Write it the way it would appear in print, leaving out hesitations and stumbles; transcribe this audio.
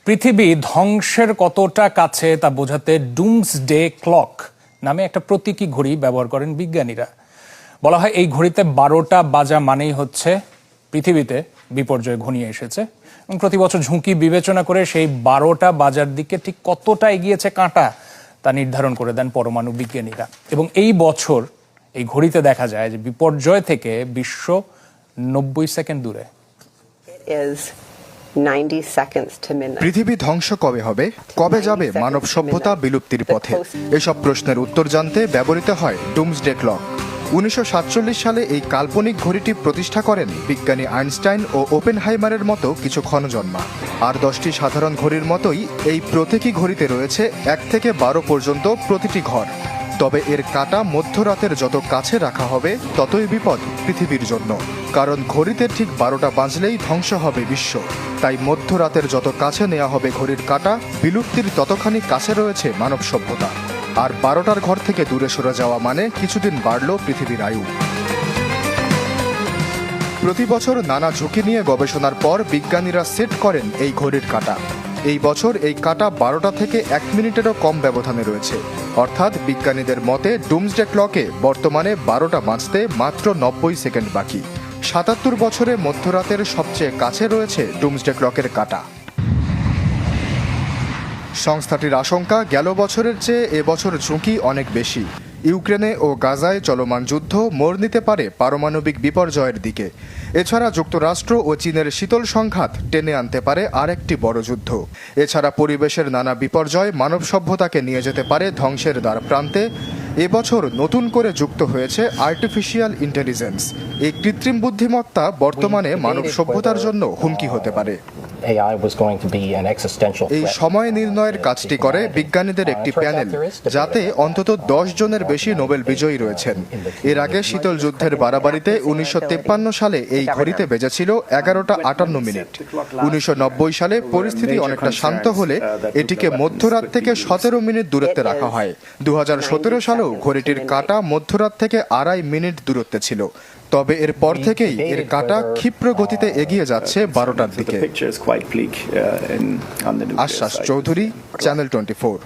পৃথিবী ধ্বংসের কতটা কাছে তা বোঝাতে ডুমসডে ক্লক নামে একটা প্রতীকী ঘড়ি ব্যবহার করেন বিজ্ঞানীরা। বলা হয় এই ঘড়িতে 12টা বাজা মানেই হচ্ছে পৃথিবীতে বিপর্যয় ঘনিয়ে এসেছে এবং প্রতি বছর ঝুঁকি বিবেচনা করে সেই 12টা বাজার দিকে ঠিক কতটা এগিয়েছে কাঁটা তা নির্ধারণ করে দেন পরমাণু বিজ্ঞানীরা। এবং এই বছর এই ঘড়িতে দেখা যায় যে বিপর্যয় থেকে বিশ্ব 90 সেকেন্ড দূরে। পৃথিবী ধ্বংস কবে হবে, কবে যাবে মানব সভ্যতা বিলুপ্তির পথে, এসব প্রশ্নের উত্তর জানতে ব্যবহৃত হয় ডুমসডে ক্লক। 1947 সালে এই কাল্পনিক ঘড়িটি প্রতিষ্ঠা করেন বিজ্ঞানী আইনস্টাইন ও ওপেনহাইমারের মতো কিছু ক্ষণজন্মা। আর 10টি সাধারণ ঘড়ির মতোই এই প্রতীকী ঘড়িতে রয়েছে 1 থেকে 12 পর্যন্ত প্রতিটি ঘর। তবে এর কাঁটা মধ্যরাতের যত কাছে রাখা হবে ততই বিপদ পৃথিবীর জন্য, কারণ ঘড়িতে ঠিক 12টা বাজলেই ধ্বংস হবে বিশ্ব। তাই মধ্যরাতের যত কাছে নেওয়া হবে ঘড়ির কাঁটা, বিলুপ্তির ততখানি কাছে রয়েছে মানব সভ্যতা। আর 12টার ঘর থেকে দূরে সরে যাওয়া মানে কিছুদিন বাড়ল পৃথিবীর আয়ু। প্রতি বছর নানা ঝুঁকি নিয়ে গবেষণার পর বিজ্ঞানীরা সেট করেন এই ঘড়ির কাঁটা। এই বছর এই কাঁটা 12টা থেকে 1 মিনিটেরও কম ব্যবধানে রয়েছে। অর্থাৎ বিজ্ঞানীদের মতে ডুমসডে ক্লকে বর্তমানে 12টা বাজতে মাত্র 90 সেকেন্ড বাকি। 77 বছরে মধ্যরাতের সবচেয়ে কাছে রয়েছে ডুমসডে ক্লকের কাঁটা। সংস্থাটির আশঙ্কা, গেল বছরের চেয়ে এবছর ঝুঁকি অনেক বেশি। ইউক্রেনে ও গাজায় চলমান যুদ্ধ মোড় নিতে পারে পারমাণবিক বিপর্যয়ের দিকে। এছাড়া যুক্তরাষ্ট্র ও চীনের শীতল সংঘাত টেনে আনতে পারে আরেকটি বড় যুদ্ধ। এছাড়া পরিবেশের নানা বিপর্যয় মানব সভ্যতাকে নিয়ে যেতে পারে ধ্বংসের দ্বার প্রান্তে। এবছর নতুন করে যুক্ত হয়েছে আর্টিফিশিয়াল ইন্টেলিজেন্স। এই কৃত্রিম বুদ্ধিমত্তা বর্তমানে মানব সভ্যতার জন্য হুমকি হতে পারে। এই সময় নির্ণয়ের কাজটি করে বিজ্ঞানীদের একটি প্যানেল, যাতে অন্তত 10 জনের বেশি নোবেল বিজয়ী রয়েছেন। এর আগে শীতল যুদ্ধের বাড়াবাড়িতে 1953 সালে এই ঘড়িতে বেজেছিল 11টা 58 মিনিট। 1990 সালে পরিস্থিতি অনেকটা শান্ত হলে এটিকে মধ্যরাত থেকে 17 মিনিট দূরত্বে রাখা হয়। 2017 সালেও ঘড়িটির কাঁটা মধ্যরাত থেকে 2.5 মিনিট দূরত্বে ছিল। তবে এর পর থেকেই এর কাঁটা ক্ষিপ্র গতিতে এগিয়ে যাচ্ছে 12টার দিকে। আশ্বাস চৌধুরী, চ্যানেল 24।